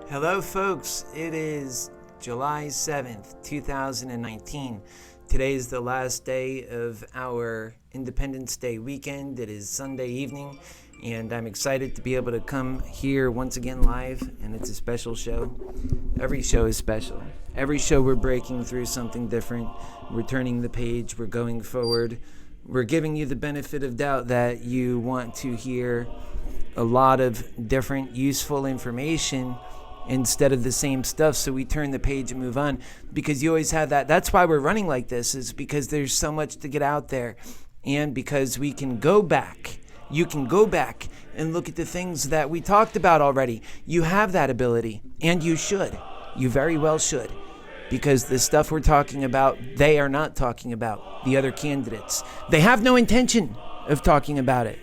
Hello, folks. It is July 7th, 2019. Today is the last day of our Independence Day weekend. It is Sunday evening, and I'm excited to be able to come here once again live, and it's a special show. Every show is special. Every show we're breaking through something different. We're turning the page. We're going forward. We're giving you the benefit of doubt that you want to hear a lot of different useful information instead of the same stuff, so we turn the page and move on, because you always have that. That's why we're running like this, is because there's so much to get out there, and because we can go back. You can go back and look at the things that we talked about already. You have that ability, and you should. You very well should, because the stuff we're talking about, they are not talking about. The other candidates, they have no intention of talking about it,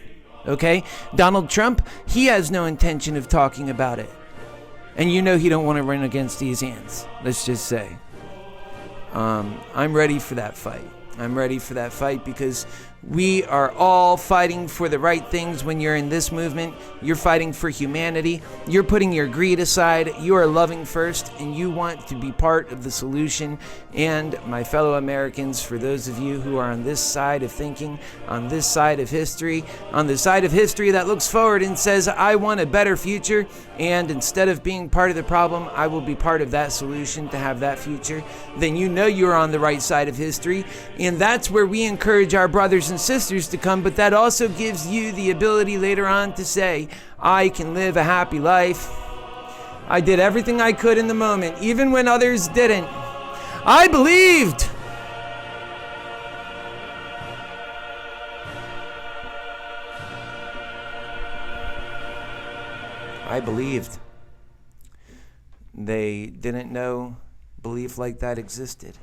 okay? Donald Trump, he has no intention of talking about it. And you know he don't want to run against these hands, let's just say. I'm ready for that fight. I'm ready for that fight because we are all fighting for the right things. When you're in this movement, you're fighting for humanity. You're putting your greed aside. You are loving first, and you want to be part of the solution. And my fellow Americans, for those of you who are on this side of thinking, on this side of history, on the side of history that looks forward and says, I want a better future, and instead of being part of the problem, I will be part of that solution to have that future, then you know you're on the right side of history. And that's where we encourage our brothers and sisters to come, but that also gives you the ability later on to say, I can live a happy life. I did everything I could in the moment, even when others didn't. I believed. I believed. They didn't know belief like that existed.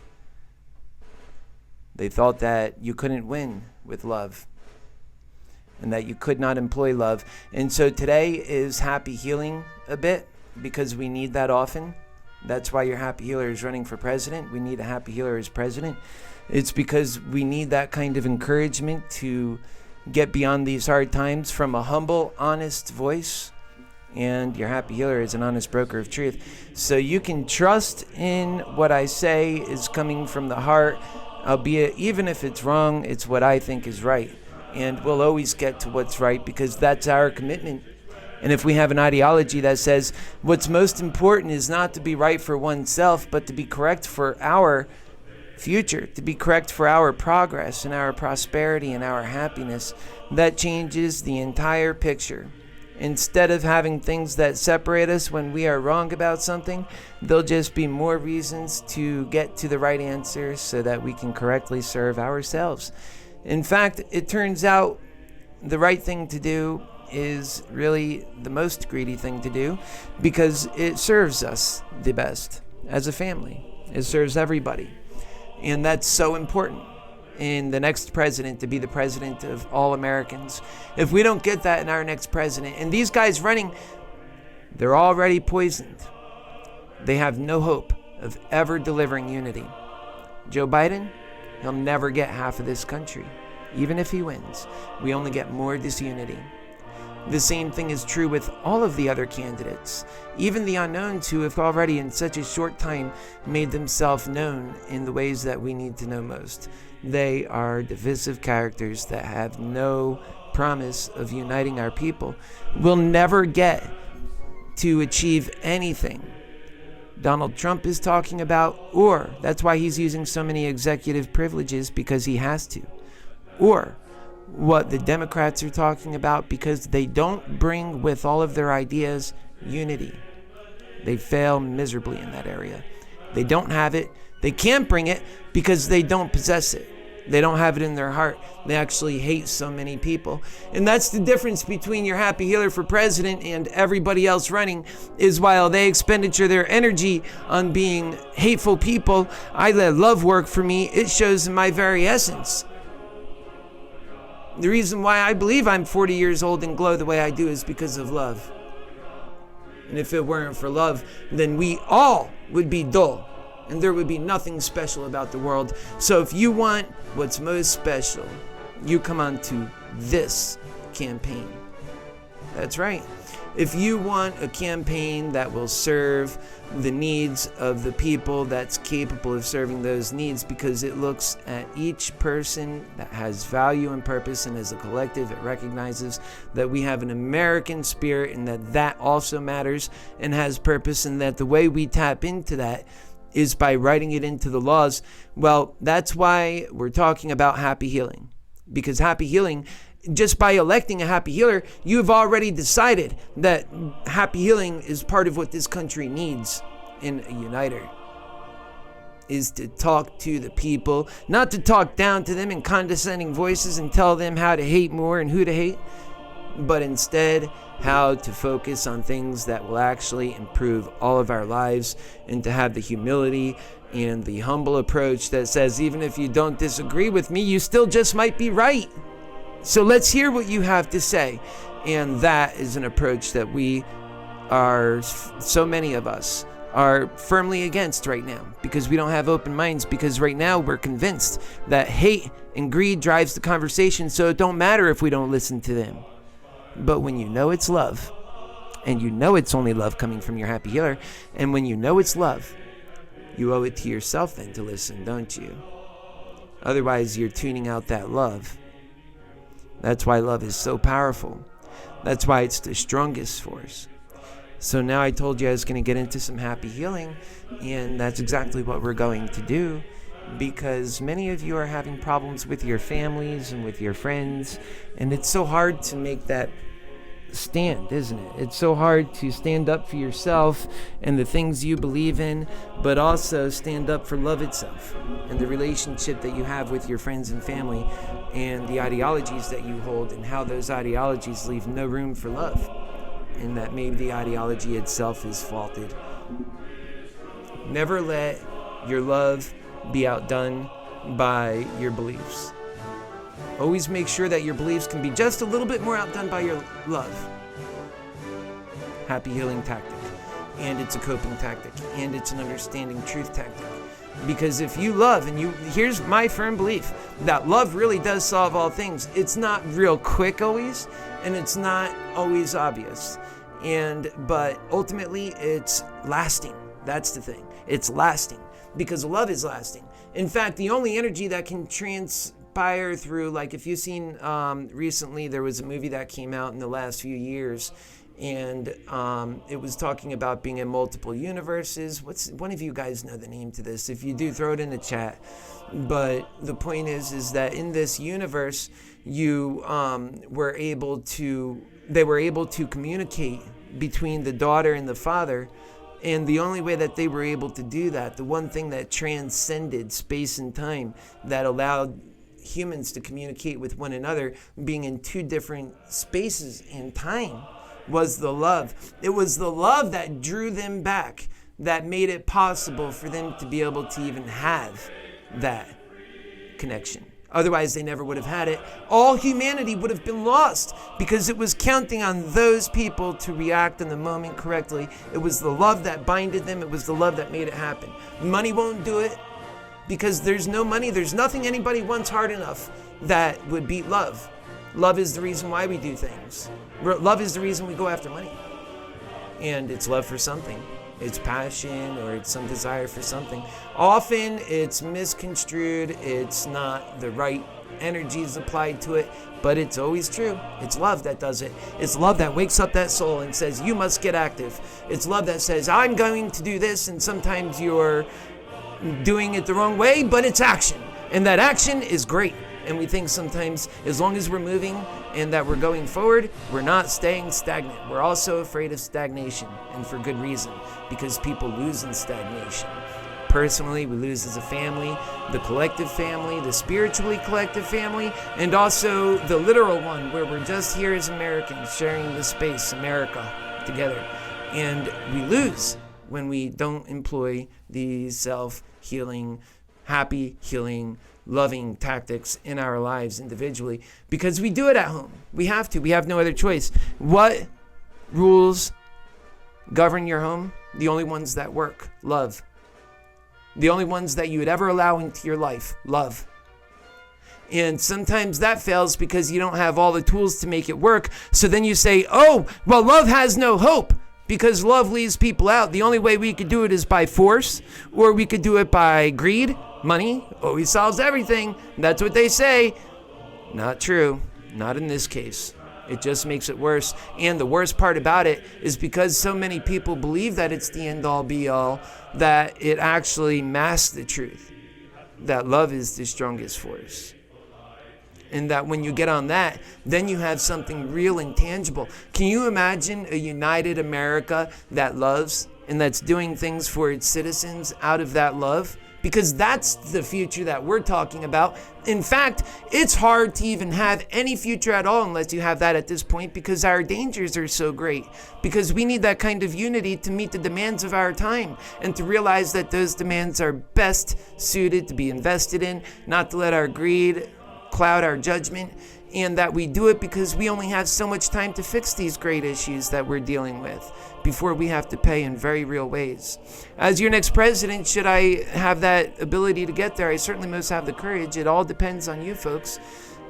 They thought that you couldn't win with love and that you could not employ love. And so today is happy healing a bit, because we need that often. That's why your happy healer is running for president. We need a happy healer as president. It's because we need that kind of encouragement to get beyond these hard times from a humble, honest voice. And your happy healer is an honest broker of truth. So you can trust in what I say is coming from the heart. Albeit, even if it's wrong, it's what I think is right. And we'll always get to what's right, because that's our commitment. And if we have an ideology that says what's most important is not to be right for oneself, but to be correct for our future, to be correct for our progress and our prosperity and our happiness, that changes the entire picture. Instead of having things that separate us when we are wrong about something, there'll just be more reasons to get to the right answer so that we can correctly serve ourselves. In fact, it turns out the right thing to do is really the most greedy thing to do, because it serves us the best as a family. It serves everybody. And that's so important in the next president, to be the president of all Americans. If we don't get that in our next president, and these guys running, they're already poisoned. They have no hope of ever delivering unity. Joe Biden, he'll never get half of this country. Even if he wins, we only get more disunity. The same thing is true with all of the other candidates, even the unknowns who have already in such a short time made themselves known in the ways that we need to know most. They are divisive characters that have no promise of uniting our people. We'll never get to achieve anything Donald Trump is talking about, or that's why he's using so many executive privileges, because he has to, or what the Democrats are talking about, because they don't bring with all of their ideas unity. They fail miserably in that area. They don't have it. They can't bring it because they don't possess it. They don't have it in their heart. They actually hate so many people. And that's the difference between your happy healer for president and everybody else running, is while they expenditure their energy on being hateful people, I let love work for me. It shows in my very essence. The reason why I believe I'm 40 years old and glow the way I do is because of love. And if it weren't for love, then we all would be dull, and there would be nothing special about the world. So if you want what's most special, you come on to this campaign. That's right. If you want a campaign that will serve the needs of the people that's capable of serving those needs, because it looks at each person that has value and purpose, and as a collective it recognizes that we have an American spirit and that also matters and has purpose, and that the way we tap into that is by writing it into the laws. Well, that's why we're talking about happy healing, because happy healing, just by electing a happy healer, you've already decided that happy healing is part of what this country needs in a uniter, is to talk to the people, not to talk down to them in condescending voices and tell them how to hate more and who to hate, but instead how to focus on things that will actually improve all of our lives, and to have the humility and the humble approach that says, even if you don't disagree with me, you still just might be right. So let's hear what you have to say. And that is an approach that we are, so many of us, are firmly against right now, because we don't have open minds, because right now we're convinced that hate and greed drives the conversation, so it don't matter if we don't listen to them. But when you know it's love, and you know it's only love coming from your happy healer, and when you know it's love, you owe it to yourself then to listen, don't you? Otherwise, you're tuning out that love. That's why love is so powerful. That's why it's the strongest force. So now I told you I was going to get into some happy healing, and that's exactly what we're going to do, because many of you are having problems with your families and with your friends, and it's so hard to make that stand, isn't it? It's so hard to stand up for yourself and the things you believe in, but also stand up for love itself and the relationship that you have with your friends and family, and the ideologies that you hold, and how those ideologies leave no room for love, and that maybe the ideology itself is faulted. Never let your love be outdone by your beliefs. Always make sure that your beliefs can be just a little bit more outdone by your love. Happy healing tactic. And it's a coping tactic. And it's an understanding truth tactic. Because if you love, and here's my firm belief, that love really does solve all things. It's not real quick always, and it's not always obvious. But ultimately it's lasting. That's the thing. It's lasting. Because love is lasting. In fact, the only energy that can transpire through, like if you've seen recently, there was a movie that came out in the last few years, and it was talking about being in multiple universes. One of you guys know the name to this? If you do, throw it in the chat. But the point is that in this universe, you were able to communicate between the daughter and the father. And the only way that they were able to do that, the one thing that transcended space and time, that allowed humans to communicate with one another, being in two different spaces and time, was the love. It was the love that drew them back, that made it possible for them to be able to even have that connection. Otherwise, they never would have had it. All humanity would have been lost, because it was counting on those people to react in the moment correctly. It was the love that binded them. It was the love that made it happen. Money won't do it, because there's no money. There's nothing anybody wants hard enough that would beat love. Love is the reason why we do things. Love is the reason we go after money. And it's love for something. It's passion, or it's some desire for something. Often it's misconstrued. It's not the right energies applied to it, but it's always true. It's love that does it. It's love that wakes up that soul and says, you must get active. It's love that says, I'm going to do this, and sometimes you're doing it the wrong way, but it's action. And that action is great. And we think sometimes, as long as we're moving and that we're going forward, we're not staying stagnant. We're also afraid of stagnation, and for good reason, because people lose in stagnation. Personally, we lose as a family, the collective family, the spiritually collective family, and also the literal one, where we're just here as Americans sharing the space, America, together. And we lose when we don't employ these self-healing, happy healing, loving tactics in our lives individually, because we do it at home. We have to. We have no other choice. What rules govern your home? The only ones that work. Love. The only ones that you would ever allow into your life. Love. And sometimes that fails because you don't have all the tools to make it work. So then you say, oh, well, love has no hope because love leaves people out. The only way we could do it is by force, or we could do it by greed. Money always solves everything. That's what they say. Not true. Not in this case. It just makes it worse. And the worst part about it is because so many people believe that it's the end all be all, that it actually masks the truth that love is the strongest force. And that when you get on that, then you have something real and tangible. Can you imagine a united America that loves and that's doing things for its citizens out of that love? Because that's the future that we're talking about. In fact, it's hard to even have any future at all unless you have that at this point, because our dangers are so great. Because we need that kind of unity to meet the demands of our time and to realize that those demands are best suited to be invested in, not to let our greed cloud our judgment, and that we do it because we only have so much time to fix these great issues that we're dealing with before we have to pay in very real ways. As your next president, should I have that ability to get there, I certainly must have the courage. It all depends on you folks.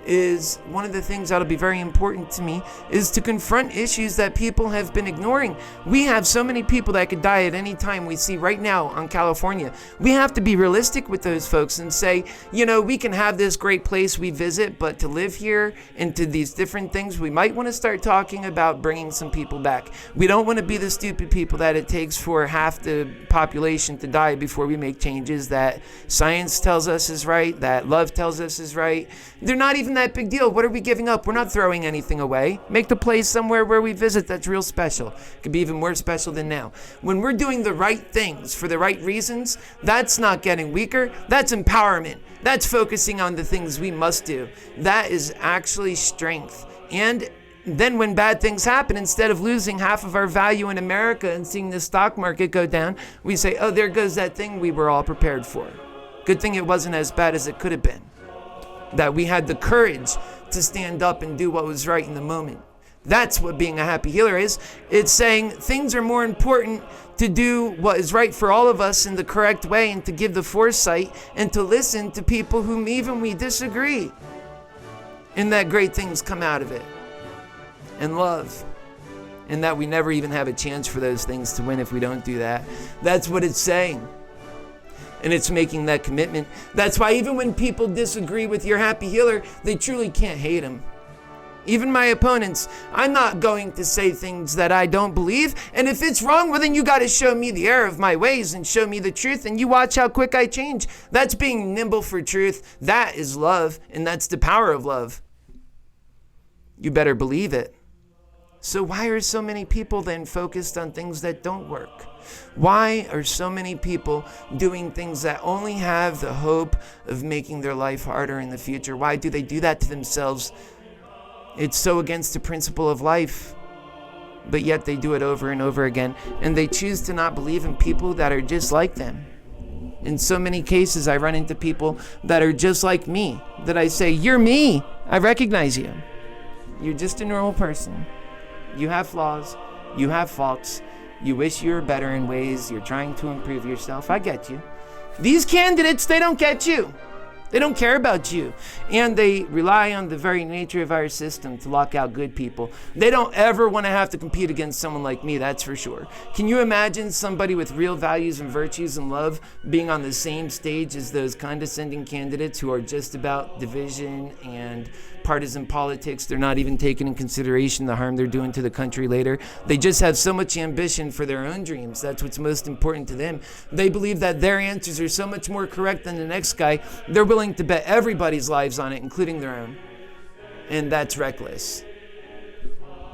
Is one of the things that'll be very important to me is to confront issues that people have been ignoring. We have so many people that could die at any time. We see right now on California. We have to be realistic with those folks and say, you know, we can have this great place we visit, but to live here and to these different things, we might want to start talking about bringing some people back. We don't want to be the stupid people that it takes for half the population to die before we make changes that science tells us is right, that love tells us is right. They're not even that big deal. What are we giving up? We're not throwing anything away. Make the place somewhere where we visit that's real special. It could be even more special than now. When we're doing the right things for the right reasons, that's not getting weaker. That's empowerment. That's focusing on the things we must do. That is actually strength. And then when bad things happen, instead of losing half of our value in America and seeing the stock market go down, we say, oh, there goes that thing we were all prepared for. Good thing it wasn't as bad as it could have been. That we had the courage to stand up and do what was right in the moment. That's what being a happy healer is. It's saying things are more important to do what is right for all of us in the correct way, and to give the foresight and to listen to people whom even we disagree. And that great things come out of it. And love. And that we never even have a chance for those things to win if we don't do that. That's what it's saying. And it's making that commitment. That's why even when people disagree with your happy healer, they truly can't hate him. Even my opponents, I'm not going to say things that I don't believe. And if it's wrong, well, then you got to show me the error of my ways and show me the truth. And you watch how quick I change. That's being nimble for truth. That is love. And that's the power of love. You better believe it. So why are so many people then focused on things that don't work? Why are so many people doing things that only have the hope of making their life harder in the future? Why do they do that to themselves? It's so against the principle of life, but yet they do it over and over again, and they choose to not believe in people that are just like them. In so many cases, I run into people that are just like me, that I say, you're me. I recognize you. You're just a normal person. You have flaws. You have faults. You wish you were better in ways. You're trying to improve yourself. I get you. These candidates, they don't get you. They don't care about you. And they rely on the very nature of our system to lock out good people. They don't ever want to have to compete against someone like me, that's for sure. Can you imagine somebody with real values and virtues and love being on the same stage as those condescending candidates who are just about division and partisan politics? They're not even taking in consideration the harm they're doing to the country later. They just have so much ambition for their own dreams. That's what's most important to them. They believe that their answers are so much more correct than the next guy. They're willing to bet everybody's lives on it, including their own. And that's reckless.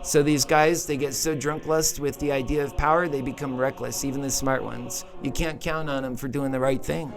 So these guys, they get so drunk lust with the idea of power, they become reckless, even the smart ones. You can't count on them for doing the right thing.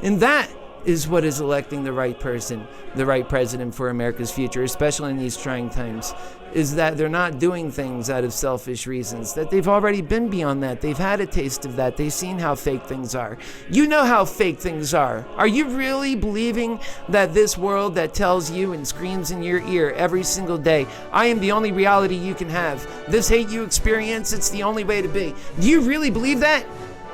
And that is what is electing the right person, the right president for America's future, especially in these trying times, is that they're not doing things out of selfish reasons, that they've already been beyond that. They've had a taste of that. They've seen how fake things are. You know how fake things are. Are you really believing that this world that tells you and screams in your ear every single day, I am the only reality you can have. This hate you experience, it's the only way to be. Do you really believe that?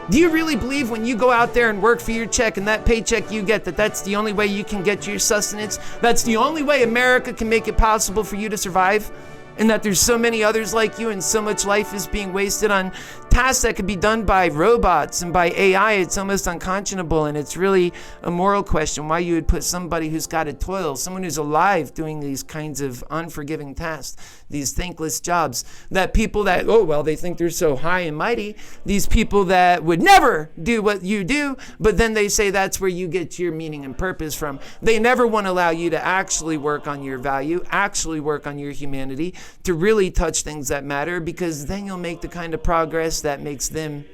Do you really believe when you go out there and work for your check and that paycheck you get, that that's the only way you can get your sustenance? That's the only way America can make it possible for you to survive? And that there's so many others like you and so much life is being wasted on tasks that could be done by robots and by AI. It's almost unconscionable, and it's really a moral question why you would put somebody who's got to toil, someone who's alive doing these kinds of unforgiving tasks, these thankless jobs, that people that, they think they're so high and mighty, these people that would never do what you do, but then they say that's where you get your meaning and purpose from. They never want to allow you to actually work on your value, actually work on your humanity, to really touch things that matter, because then you'll make the kind of progress that makes them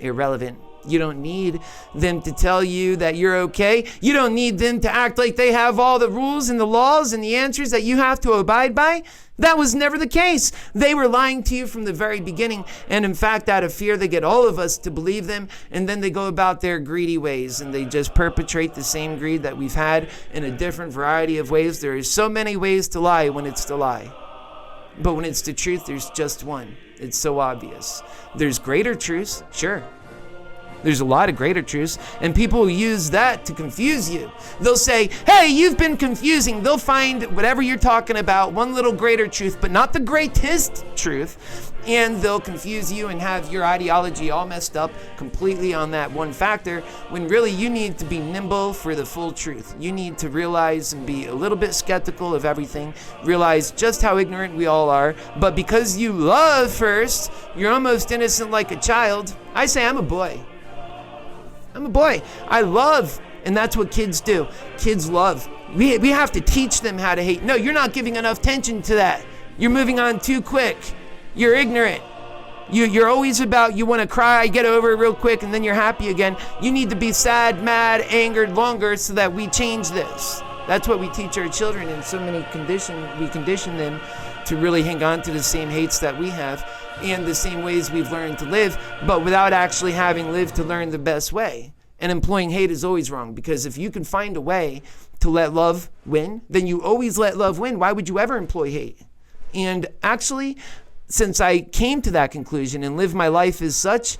irrelevant. You don't need them to tell you that you're okay. You don't need them to act like they have all the rules and the laws and the answers that you have to abide by. That was never the case. They were lying to you from the very beginning. And in fact, out of fear, they get all of us to believe them. And then they go about their greedy ways and they just perpetrate the same greed that we've had in a different variety of ways. There is so many ways to lie when it's the lie. But when it's the truth, there's just one. It's so obvious. There's greater truths, sure. There's a lot of greater truths, and people use that to confuse you. They'll say, hey, you've been confusing. They'll find whatever you're talking about, one little greater truth, but not the greatest truth, and they'll confuse you and have your ideology all messed up completely on that one factor, when really you need to be nimble for the full truth. You need to realize and be a little bit skeptical of everything, realize just how ignorant we all are, but because you love first, you're almost innocent like a child. I say I'm a boy. I'm a boy. I love, and that's what kids do. Kids love. We have to teach them how to hate. No, you're not giving enough attention to that. You're moving on too quick. You're ignorant. You're always about, you want to cry, get over it real quick, and then you're happy again. You need to be sad, mad, angered longer so that we change this. That's what we teach our children, and so many we condition them to really hang on to the same hates that we have and the same ways we've learned to live, but without actually having lived to learn the best way. And employing hate is always wrong, because if you can find a way to let love win, then you always let love win. Why would you ever employ hate? And actually, since I came to that conclusion and live my life as such,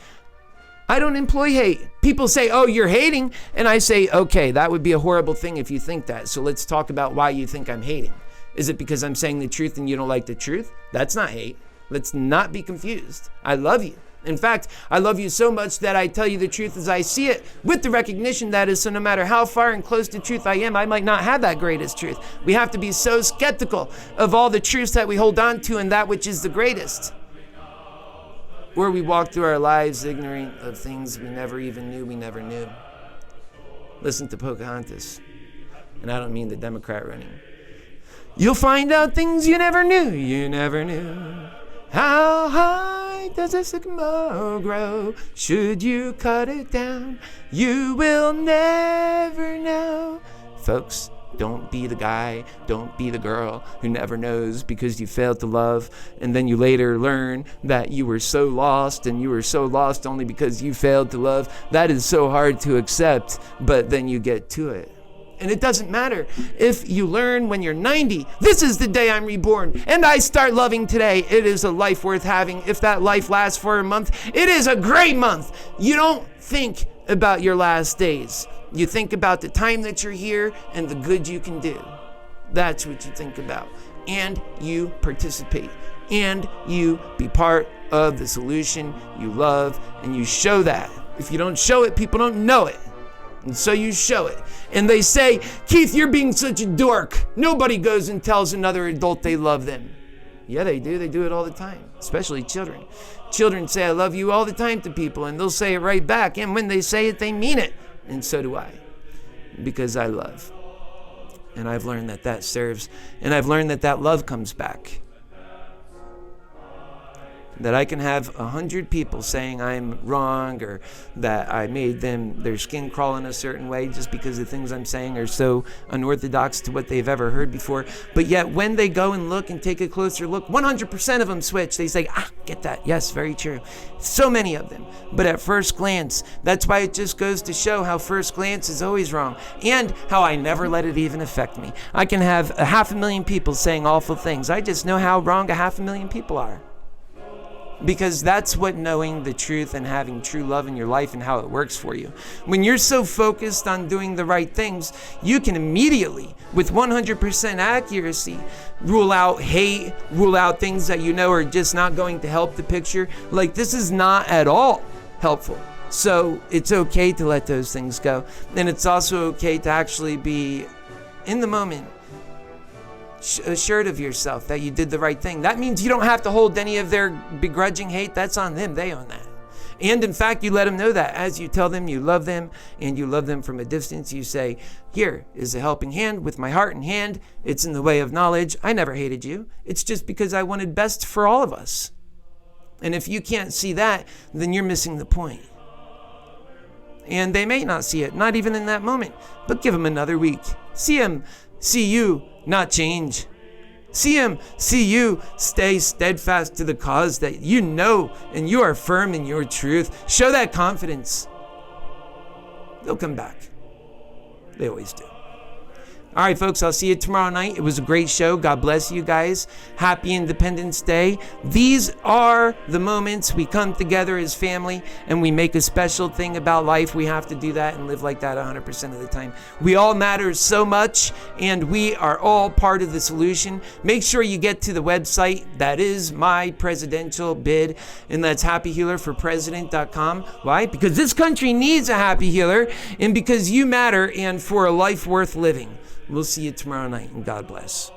I don't employ hate. People say, oh, you're hating. And I say, okay, that would be a horrible thing if you think that. So let's talk about why you think I'm hating. Is it because I'm saying the truth and you don't like the truth? That's not hate. Let's not be confused. I love you. In fact, I love you so much that I tell you the truth as I see it, with the recognition that is, so no matter how far and close to truth I am, I might not have that greatest truth. We have to be so skeptical of all the truths that we hold on to and that which is the greatest. Or we walk through our lives ignorant of things we never even knew we never knew. Listen to Pocahontas. And I don't mean the Democrat running. You'll find out things you never knew. How high does a sycamore grow? Should you cut it down? You will never know. Folks, don't be the guy, don't be the girl who never knows because you failed to love, and then you later learn that you were so lost, and you were so lost only because you failed to love. That is so hard to accept, but then you get to it. And it doesn't matter if you learn when you're 90, this is the day I'm reborn, and I start loving today. It is a life worth having. If that life lasts for a month, it is a great month. You don't think about your last days. You think about the time that you're here and the good you can do. That's what you think about. And you participate. And you be part of the solution you love, and you show that. If you don't show it, people don't know it. And so you show it. And they say, Keith, you're being such a dork. Nobody goes and tells another adult they love them. Yeah, they do. They do it all the time, especially children. Children say, I love you all the time to people, and they'll say it right back. And when they say it, they mean it. And so do I, because I love. And I've learned that that serves, and I've learned that that love comes back. That I can have 100 people saying I'm wrong, or that I made their skin crawl in a certain way just because the things I'm saying are so unorthodox to what they've ever heard before. But yet when they go and look and take a closer look, 100% of them switch. They say, get that. Yes, very true. So many of them. But at first glance, that's why it just goes to show how first glance is always wrong, and how I never let it even affect me. I can have 500,000 people saying awful things. I just know how wrong 500,000 people are. because that's what knowing the truth and having true love in your life and how it works for you. When you're so focused on doing the right things, you can immediately, with 100% accuracy, rule out hate, rule out things that you know are just not going to help the picture. Like, this is not at all helpful. So it's okay to let those things go. And it's also okay to actually be in the moment, assured of yourself that you did the right thing. That means you don't have to hold any of their begrudging hate. That's on them. They own that. And in fact, you let them know that as you tell them you love them, and you love them from a distance. You say, here is a helping hand with my heart and hand. It's in the way of knowledge. I never hated you. It's just because I wanted best for all of us. And if you can't see that, then you're missing the point. And they may not see it, not even in that moment, but give them another week. See them, see you, not change. See him, see you, stay steadfast to the cause that you know, and you are firm in your truth. Show that confidence. They'll come back. They always do. All right, folks, I'll see you tomorrow night. It was a great show. God bless you guys. Happy Independence Day. These are the moments we come together as family and we make a special thing about life. We have to do that and live like that 100% of the time. We all matter so much, and we are all part of the solution. Make sure you get to the website. That is my presidential bid, and that's happyhealerforpresident.com. Why? Because this country needs a happy healer, and because you matter, and for a life worth living. We'll see you tomorrow night, and God bless.